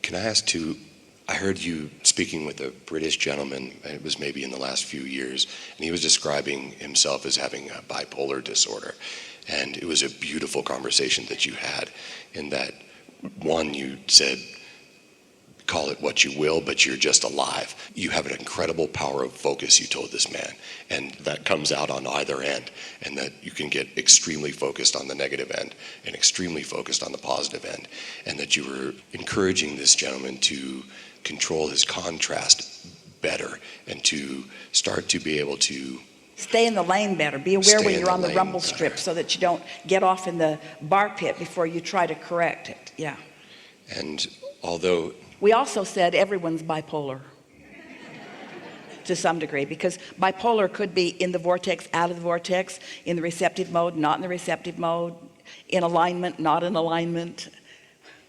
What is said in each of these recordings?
Can I ask too, I heard you speaking with a British gentleman, and it was maybe in the last few years, and he was describing himself as having a bipolar disorder. And it was a beautiful conversation that you had, in that, one, you said, call it what you will, but you're just alive. You have an incredible power of focus, you told this man, and that comes out on either end, and that you can get extremely focused on the negative end and extremely focused on the positive end, and that you were encouraging this gentleman to control his contrast better and to start to be able to stay in the lane better. Be aware when you're on the rumble strip so that you don't get off in the bar pit before you try to correct it. Yeah. And although we also said everyone's bipolar to some degree, because bipolar could be in the vortex, out of the vortex, in the receptive mode, not in the receptive mode, in alignment, not in alignment.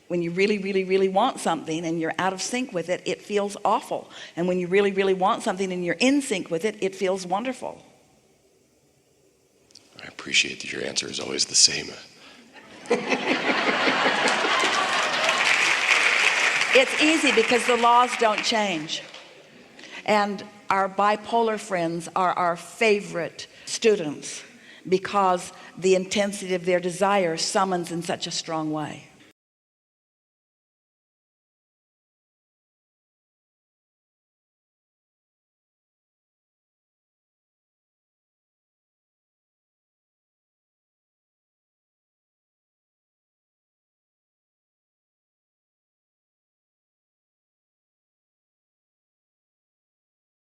When you really, really, really want something and you're out of sync with it, it feels awful. And when you really, really want something and you're in sync with it, it feels wonderful. I appreciate that your answer is always the same. It's easy because the laws don't change. And our bipolar friends are our favorite students because the intensity of their desire summons in such a strong way.